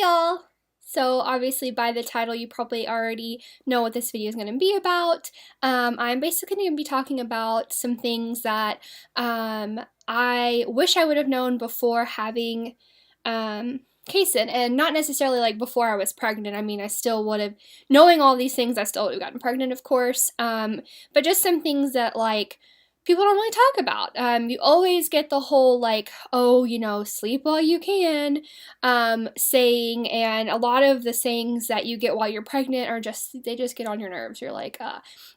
Hey y'all! So obviously by the title you probably already know what this video is going to be about. I'm basically going to be talking about some things that I wish I would have known before having Kason, and not necessarily like before I was pregnant. I mean, I still would have, knowing all these things, I still would have gotten pregnant, of course. But just some things that like people don't really talk about. You always get the whole like, oh, sleep while you can, saying, and a lot of the sayings that you get while you're pregnant are just, they just get on your nerves. You're like,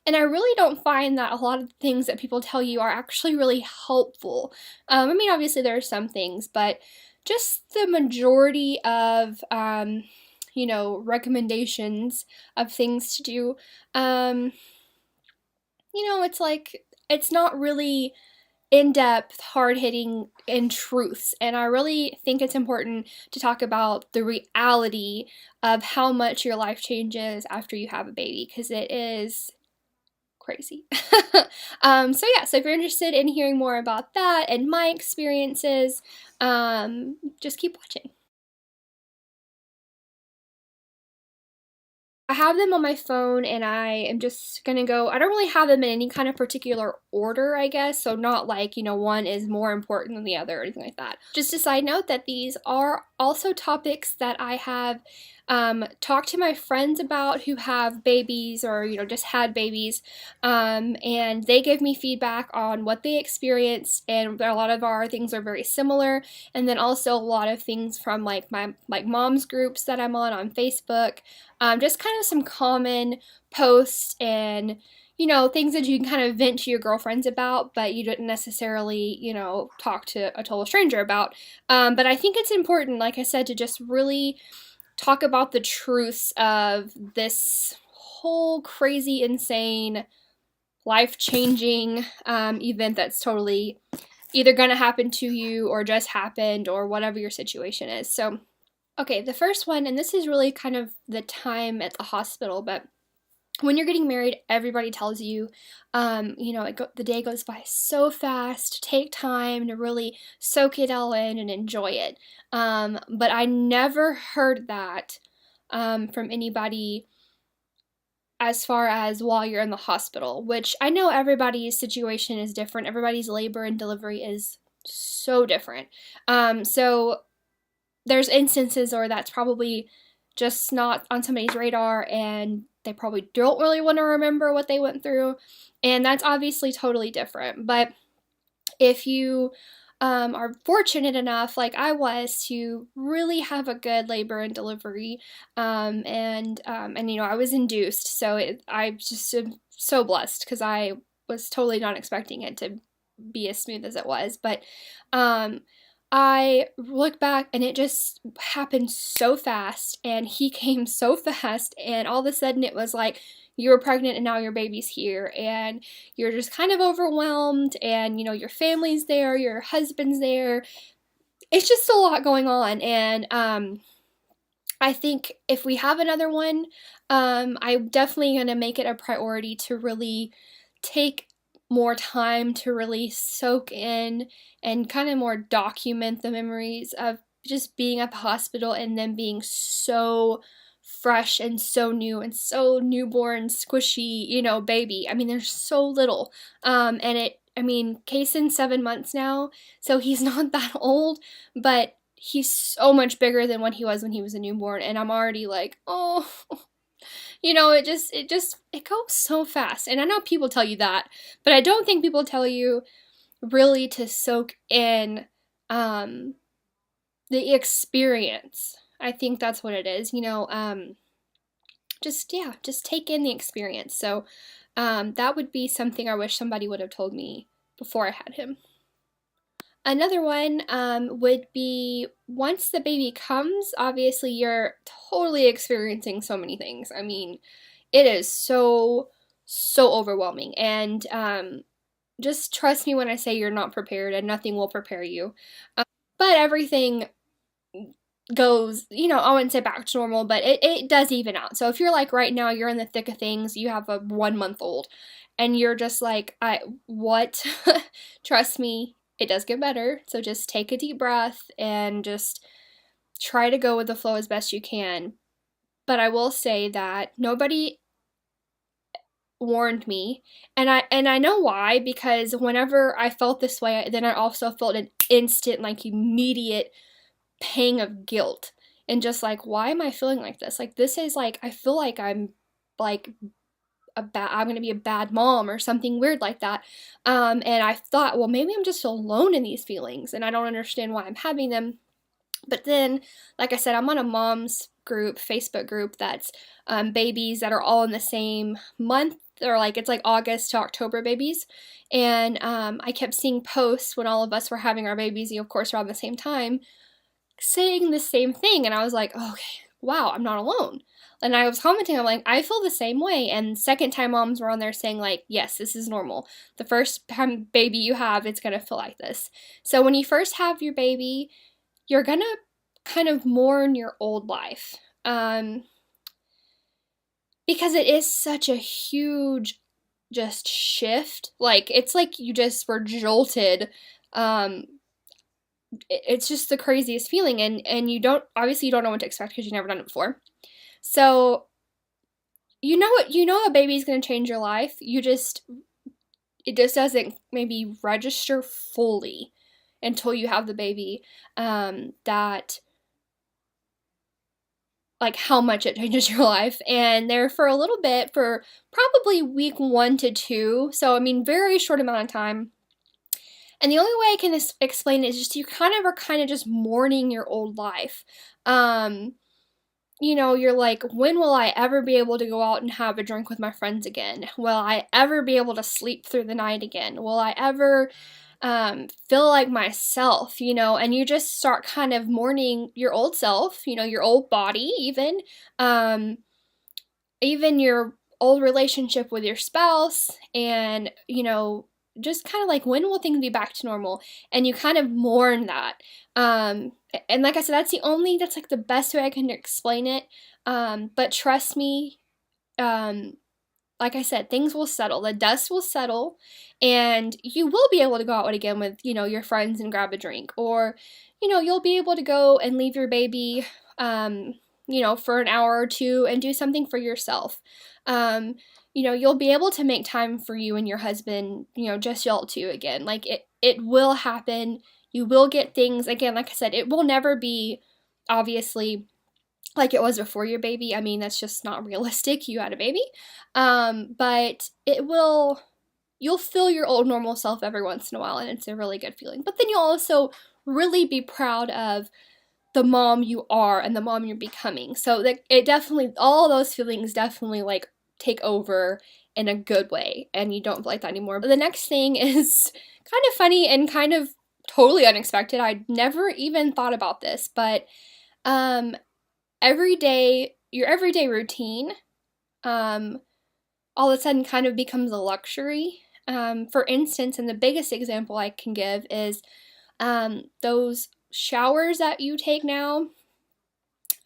and I really don't find that a lot of the things that people tell you are actually really helpful. I mean, obviously there are some things, but just the majority of, recommendations of things to do, it's like, it's not really in-depth, hard-hitting in truths, and I really think it's important to talk about the reality of how much your life changes after you have a baby, because it is crazy. So if you're interested in hearing more about that and my experiences, just keep watching. I have them on my phone, and I am just gonna go, I don't really have them in any kind of particular order, I guess, so not like, one is more important than the other or anything like that. Just a side note that these are also topics that I have talked to my friends about who have babies or, just had babies, and they give me feedback on what they experienced, and a lot of our things are very similar, and then also a lot of things from like my mom's groups that I'm on Facebook. Just kind of some common posts and, things that you can kind of vent to your girlfriends about, but you didn't necessarily, talk to a total stranger about. But I think it's important, like I said, to just really talk about the truths of this whole crazy, insane, life-changing event that's totally either going to happen to you or just happened or whatever your situation is. So okay, the first one, and this is really kind of the time at the hospital, but when you're getting married, everybody tells you, the day goes by so fast, take time to really soak it all in and enjoy it. But I never heard that from anybody as far as while you're in the hospital, which I know everybody's situation is different. Everybody's labor and delivery is so different. So there's instances or that's probably just not on somebody's radar, and they probably don't really want to remember what they went through, and that's obviously totally different. But if you are fortunate enough, like I was, to really have a good labor and delivery, and I was induced, so I just am so blessed because I was totally not expecting it to be as smooth as it was. But I look back and it just happened so fast, and he came so fast, and all of a sudden it was like you were pregnant and now your baby's here, and you're just kind of overwhelmed, and your family's there, your husband's there. It's just a lot going on, and I think if we have another one, I'm definitely going to make it a priority to really take more time to really soak in and kind of more document the memories of just being at the hospital and then being so fresh and so new and so newborn, squishy, baby. I mean, there's so little. Kason's 7 months now, so he's not that old, but he's so much bigger than what he was when he was a newborn, and I'm already like, oh, it goes so fast. And I know people tell you that, but I don't think people tell you really to soak in the experience. I think that's what it is, just take in the experience. So that would be something I wish somebody would have told me before I had him. Another one would be once the baby comes, obviously you're totally experiencing so many things. I mean, it is so overwhelming, and just trust me when I say you're not prepared, and nothing will prepare you. But everything goes, I wouldn't say back to normal, but it does even out. So if you're like right now, you're in the thick of things, you have a 1 month old, and you're just like, what? Trust me, it does get better. So just take a deep breath and just try to go with the flow as best you can. But I will say that nobody warned me, and I know why, because whenever I felt this way, then I also felt an instant, like, immediate pang of guilt, and just like, why am I feeling like this? Like, this is like, I feel like I'm like I'm gonna be a bad mom or something weird like that. And I thought, well, maybe I'm just alone in these feelings and I don't understand why I'm having them. But then, like I said, I'm on a mom's group, Facebook group, that's babies that are all in the same month, or like it's like August to October babies. And I kept seeing posts when all of us were having our babies, of course, around the same time, saying the same thing. And I was like, oh, okay, wow, I'm not alone. And I was commenting, I'm like, I feel the same way. And second time moms were on there saying, like, yes, this is normal. The first time baby you have, it's going to feel like this. So when you first have your baby, you're going to kind of mourn your old life. Because it is such a huge just shift. Like, it's like you just were jolted. It's just the craziest feeling, and you don't, obviously you don't know what to expect because you've never done it before. So you know a baby's going to change your life. It just doesn't maybe register fully until you have the baby, that like how much it changes your life. And there for a little bit, for probably week 1 to 2, so I mean very short amount of time. And the only way I can explain it is just you are kind of just mourning your old life. You know, you're like, when will I ever be able to go out and have a drink with my friends again? Will I ever be able to sleep through the night again? Will I ever feel like myself, you know? And you just start kind of mourning your old self, you know, your old body, um, even your old relationship with your spouse, and, you know, just kind of like, when will things be back to normal? And you kind of mourn that. And like I said, that's like the best way I can explain it. But trust me, like I said, things will settle. The dust will settle, and you will be able to go out again with, you know, your friends and grab a drink, or, you know, you'll be able to go and leave your baby, you know, for an hour or two and do something for yourself. You know, you'll be able to make time for you and your husband, you know, just y'all two again. Like, it will happen. You will get things again. Like I said, it will never be obviously like it was before your baby. I mean, that's just not realistic. You had a baby. But you'll feel your old normal self every once in a while, and it's a really good feeling. But then you'll also really be proud of the mom you are and the mom you're becoming. So that it definitely, all those feelings definitely like take over in a good way, and you don't feel like that anymore. But the next thing is kind of funny and kind of totally unexpected. I never even thought about this, but your everyday routine, all of a sudden kind of becomes a luxury. For instance, and the biggest example I can give is those showers that you take now,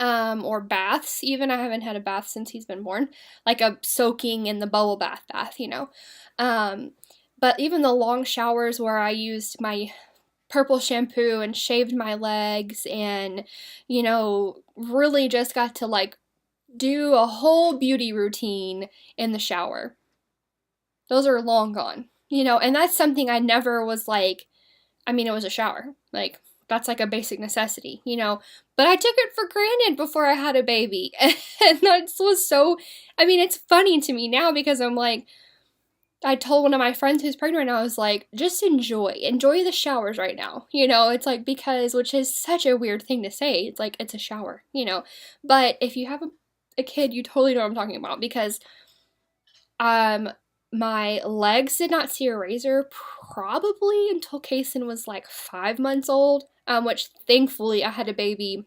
or baths even. I haven't had a bath since he's been born, like a soaking in the bubble bath, you know. But even the long showers where I used my purple shampoo and shaved my legs and, you know, really just got to like do a whole beauty routine in the shower. Those are long gone, you know, and that's something I never was like, I mean, it was a shower. Like, that's like a basic necessity, you know, but I took it for granted before I had a baby. And that was so, I mean, it's funny to me now because I'm like, I told one of my friends who's pregnant right now, I was like, just enjoy the showers right now. You know, it's like, because, which is such a weird thing to say. It's like, it's a shower, you know, but if you have a kid, you totally know what I'm talking about, because, my legs did not see a razor probably until Kason was like 5 months old, which thankfully I had a baby.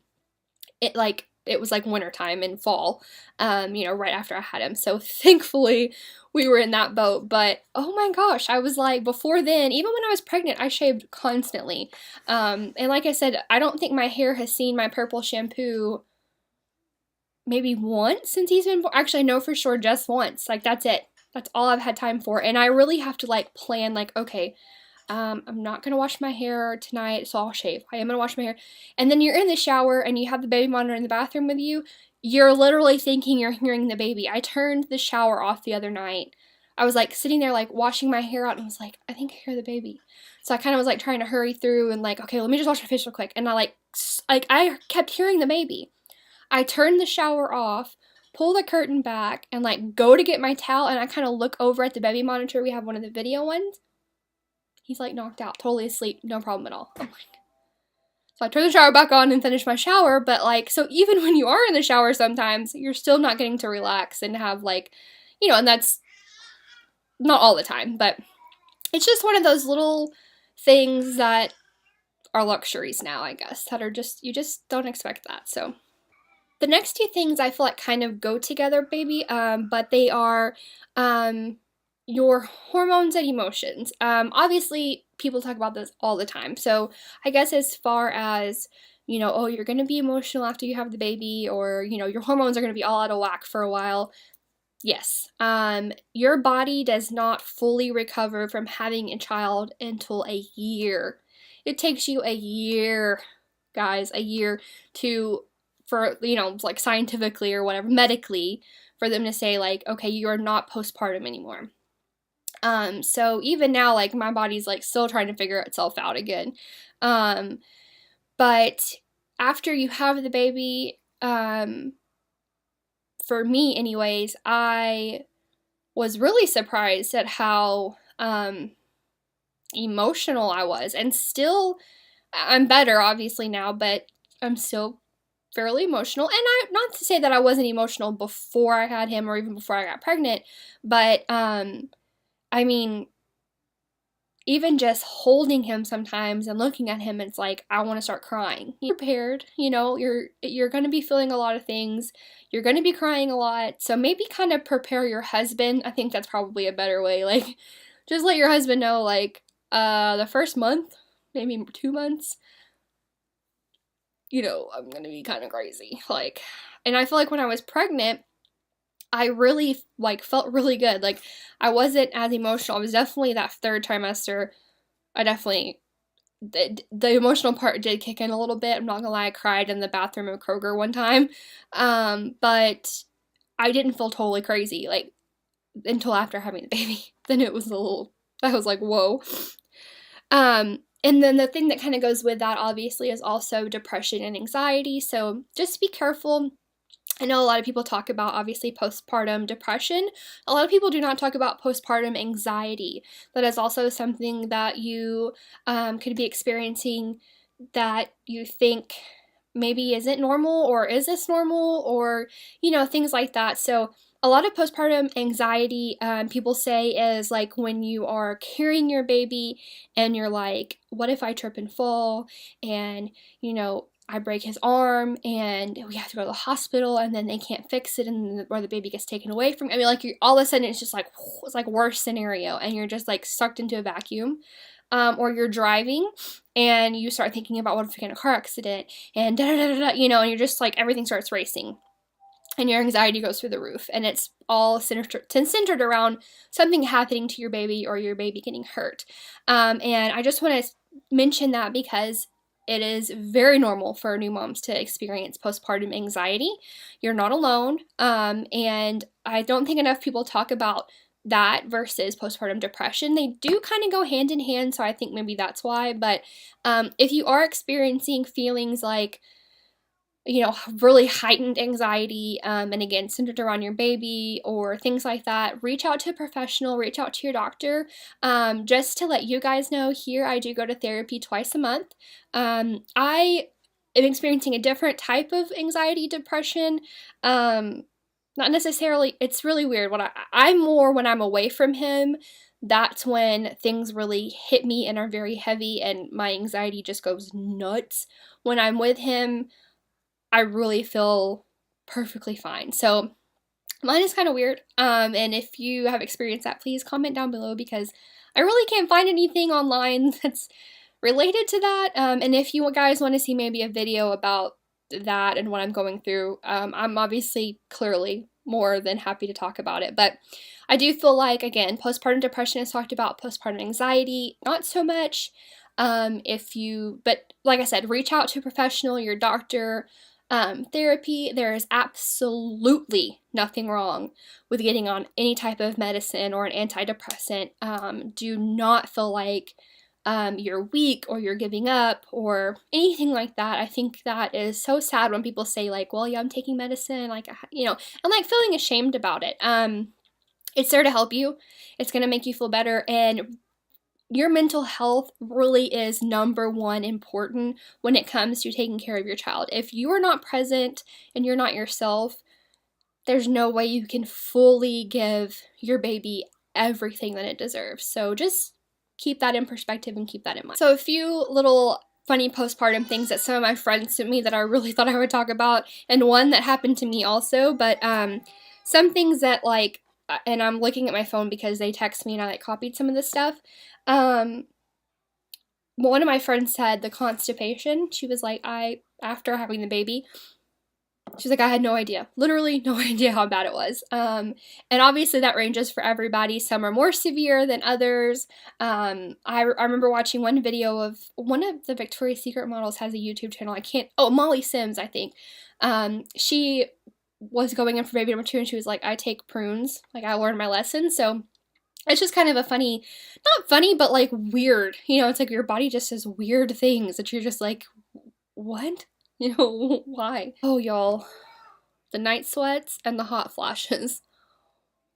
It was like wintertime and fall, you know, right after I had him. So thankfully we were in that boat. But oh my gosh, I was like, before then, even when I was pregnant, I shaved constantly. And like I said, I don't think my hair has seen my purple shampoo maybe once since he's been born. Actually, I know for sure just once. Like, that's it. That's all I've had time for. And I really have to like plan, like, okay, I'm not gonna wash my hair tonight, so I'll shave. I am gonna wash my hair. And then you're in the shower and you have the baby monitor in the bathroom with you. You're literally thinking you're hearing the baby. I turned the shower off the other night. I was like sitting there like washing my hair out and I was like, I think I hear the baby. So I kind of was like trying to hurry through and like, okay, let me just wash my face real quick. And I kept hearing the baby. I turned the shower off, pull the curtain back, and like go to get my towel, and I kind of look over at the baby monitor. We have one of the video ones. He's like knocked out, totally asleep, no problem at all. I'm like, so I turn the shower back on and finish my shower, but like, so even when you are in the shower sometimes, you're still not getting to relax and have like, you know, and that's not all the time, but it's just one of those little things that are luxuries now, I guess, that are just, you just don't expect that, so. The next two things I feel like kind of go together, baby, but they are, your hormones and emotions. Obviously, people talk about this all the time. So I guess as far as, you know, oh, you're going to be emotional after you have the baby, or, you know, your hormones are going to be all out of whack for a while. Yes. Your body does not fully recover from having a child until a year. It takes you a year, guys, a year for, you know, like scientifically or whatever, medically, for them to say like, okay, you are not postpartum anymore. So even now, like, my body's, like, still trying to figure itself out again. But after you have the baby, for me anyways, I was really surprised at how, emotional I was. And still, I'm better, obviously, now, but I'm still fairly emotional. And not to say that I wasn't emotional before I had him or even before I got pregnant, but, I mean, even just holding him sometimes and looking at him, it's like, I want to start crying. You're prepared, you know, you're going to be feeling a lot of things. You're going to be crying a lot. So maybe kind of prepare your husband. I think that's probably a better way. Like, just let your husband know, like, the first month, maybe 2 months, you know, I'm going to be kind of crazy. Like, and I feel like when I was pregnant, I really, like, felt really good. Like, I wasn't as emotional. I was definitely that third trimester. I definitely, the emotional part did kick in a little bit. I'm not gonna lie, I cried in the bathroom of Kroger one time. But I didn't feel totally crazy, like, until after having the baby. Then it was I was like, whoa. And then the thing that kind of goes with that, obviously, is also depression and anxiety. So just be careful. I know a lot of people talk about, obviously, postpartum depression. A lot of people do not talk about postpartum anxiety. That is also something that you could be experiencing that you think maybe isn't normal, or is this normal, or, you know, things like that. So a lot of postpartum anxiety, people say, is like when you are carrying your baby and you're like, what if I trip and fall, and, you know, I break his arm and we have to go to the hospital and then they can't fix it, and or the baby gets taken away from, I mean, like, all of a sudden it's just like, it's like worst scenario, and you're just like sucked into a vacuum. Or you're driving and you start thinking about, what if we get in a car accident, and da da da da, you know, and you're just like, everything starts racing and your anxiety goes through the roof, and it's all centered around something happening to your baby or your baby getting hurt. And I just want to mention that because it is very normal for new moms to experience postpartum anxiety. You're not alone. And I don't think enough people talk about that versus postpartum depression. They do kind of go hand in hand, so I think maybe that's why. But if you are experiencing feelings like, you know, really heightened anxiety, and again, centered around your baby or things like that, reach out to a professional, reach out to your doctor. Just to let you guys know, here I do go to therapy twice a month. I am experiencing a different type of anxiety, depression. Not necessarily, it's really weird. I'm more when I'm away from him, that's when things really hit me and are very heavy, and my anxiety just goes nuts. When I'm with him, I really feel perfectly fine. So mine is kind of weird. And if you have experienced that, please comment down below, because I really can't find anything online that's related to that. And if you guys want to see maybe a video about that and what I'm going through, I'm obviously clearly more than happy to talk about it. But I do feel like, again, postpartum depression is talked about, postpartum anxiety, not so much. But like I said, reach out to a professional, your doctor, therapy. There is absolutely nothing wrong with getting on any type of medicine or an antidepressant. Do not feel like you're weak or you're giving up or anything like that. I think that is so sad when people say like, well, yeah, I'm taking medicine, like, and like feeling ashamed about it. It's there to help you. It's going to make you feel better, and your mental health really is number one important when it comes to taking care of your child. If you are not present and you're not yourself, there's no way you can fully give your baby everything that it deserves. So just keep that in perspective and keep that in mind. So a few little funny postpartum things that some of my friends sent me that I really thought I would talk about, and one that happened to me also, but some things that like, and I'm looking at my phone because they text me and I like copied some of this stuff. One of my friends said the constipation. She was like, after having the baby, she's like, I had no idea, literally no idea how bad it was. And obviously that ranges for everybody. Some are more severe than others. I remember watching one video of one of the Victoria's Secret models has a YouTube channel. Molly Sims, I think. She was going in for baby number 2 and she was like, I take prunes, like I learned my lesson. So it's just kind of a funny, not funny, but like weird, it's like your body just says weird things that you're just like, what? Why? Oh, y'all, the night sweats and the hot flashes.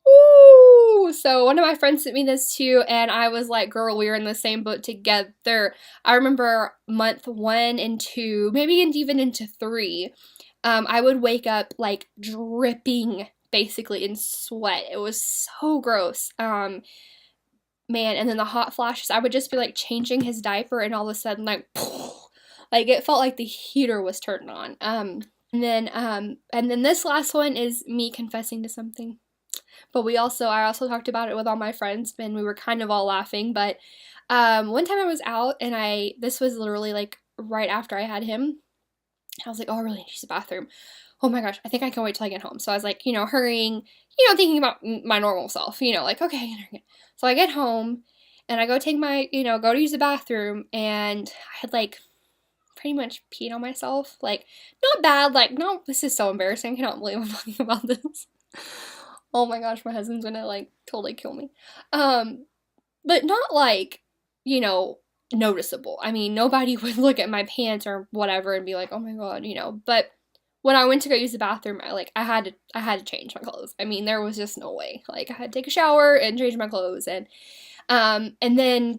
Ooh! So one of my friends sent me this too, and I was like, girl, we were in the same boat together. I remember month 1 and 2, maybe even into 3, I would wake up like dripping basically in sweat. It was so gross. Man, and then the hot flashes, I would just be like changing his diaper and all of a sudden like, like it felt like the heater was turned on. And then this last one is me confessing to something. But I also talked about it with all my friends and we were kind of all laughing, but one time I was out and this was literally like right after I had him. I was like, oh, I really need to use the bathroom. Oh my gosh, I think I can wait till I get home. So I was like, hurrying, thinking about my normal self, like, okay. So I get home and I go take go to use the bathroom, and I had like pretty much peed on myself. Like, not bad, like, no, this is so embarrassing. I cannot believe I'm talking about this. Oh my gosh, my husband's gonna like totally kill me. But not like, noticeable. I mean, nobody would look at my pants or whatever and be like, oh my god, but when I went to go use the bathroom, I had to change my clothes. I mean, there was just no way. Like, I had to take a shower and change my clothes, and then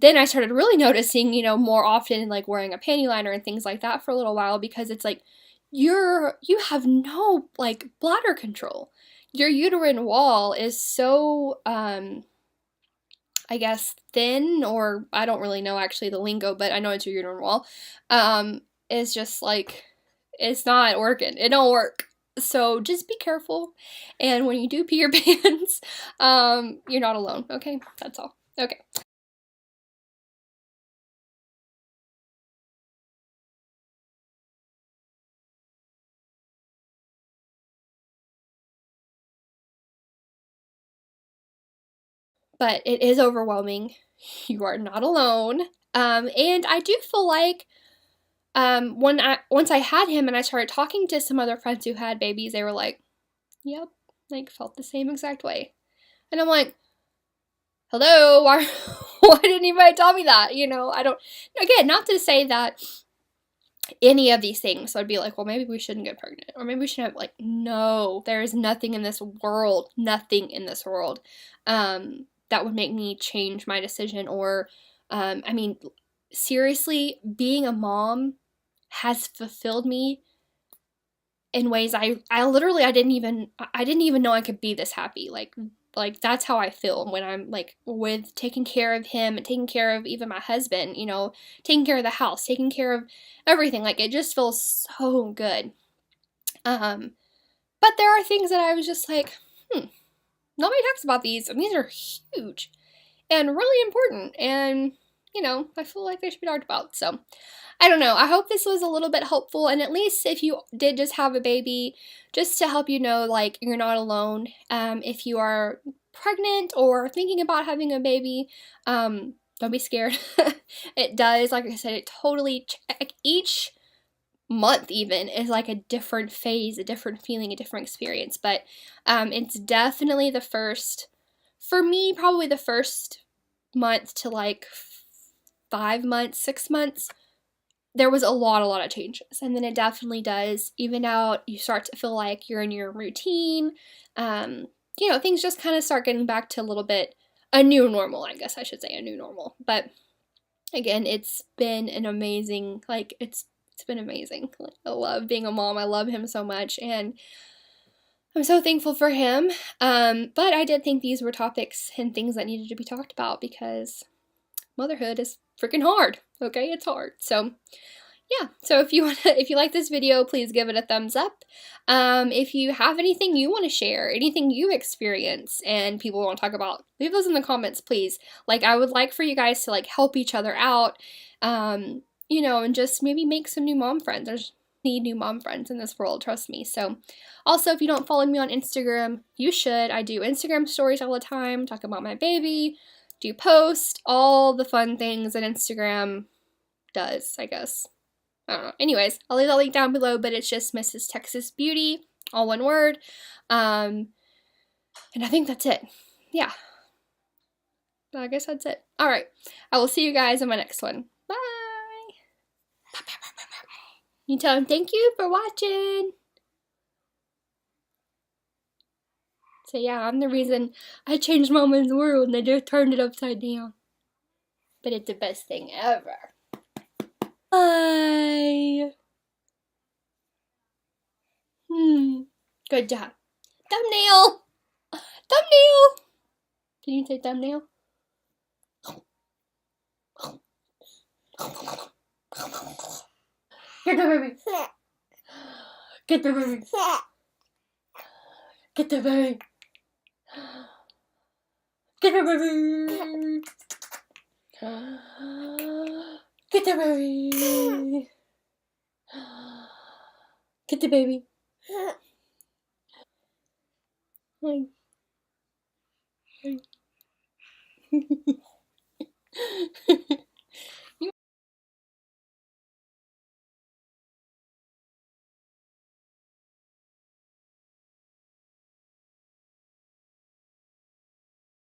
I started really noticing, more often, like wearing a panty liner and things like that for a little while, because it's like you have no like bladder control. Your uterine wall is so I guess thin, or I don't really know actually the lingo, but I know it's your uterine wall. It's just like, it's not working. It don't work. So just be careful. And when you do pee your pants, you're not alone. Okay, that's all. Okay. But it is overwhelming. You are not alone. And I do feel like once I had him and I started talking to some other friends who had babies, they were like, yep, like felt the same exact way. And I'm like, hello, why didn't anybody tell me that? I don't, again, not to say that any of these things I'd be like, well, maybe we shouldn't get pregnant, or maybe we shouldn't have, like, no, there is nothing in this world, that would make me change my decision, or, I mean, seriously, being a mom has fulfilled me in ways I literally, I didn't even know I could be this happy. Like that's how I feel when I'm like with taking care of him and taking care of even my husband, taking care of the house, taking care of everything. Like, it just feels so good. But there are things that I was just like, nobody talks about these, and these are huge and really important, and I feel like they should be talked about. So I don't know. I hope this was a little bit helpful, and at least if you did just have a baby, just to help you know, like, you're not alone. If you are pregnant or thinking about having a baby, don't be scared. It does, like I said, it totally, each month even is like a different phase, a different feeling, a different experience. But it's definitely the first, for me, probably the first month to like 5 months, 6 months, there was a lot of changes. And then it definitely does even out. You start to feel like you're in your routine. Things just kind of start getting back to a little bit a new normal, I guess I should say, a new normal. But again, it's been an amazing, like, it's been amazing. Like, I love being a mom. I love him so much, and I'm so thankful for him. But I did think these were topics and things that needed to be talked about because motherhood is freaking hard. Okay, it's hard. So yeah, so if you like this video, please give it a thumbs up. If you have anything you want to share, anything you experience and people want to talk about, leave those in the comments, please. Like, I would like for you guys to like help each other out, and just maybe make some new mom friends. There's need new mom friends in this world, trust me. So also, if you don't follow me on Instagram, you should. I do Instagram stories all the time, talk about my baby, do post, all the fun things that Instagram does, I guess. I don't know. Anyways, I'll leave that link down below, but it's just Mrs. Texas Beauty, all one word. And I think that's it. Yeah. I guess that's it. All right. I will see you guys in my next one. Bye. You tell them thank you for watching. So yeah, I'm the reason I changed Mama's world and I just turned it upside down. But it's the best thing ever. Bye. Good job. Thumbnail. Thumbnail. Can you say thumbnail? Get the baby. Get the baby. Get the baby. Get the baby. Get the baby. Get the baby. Hi.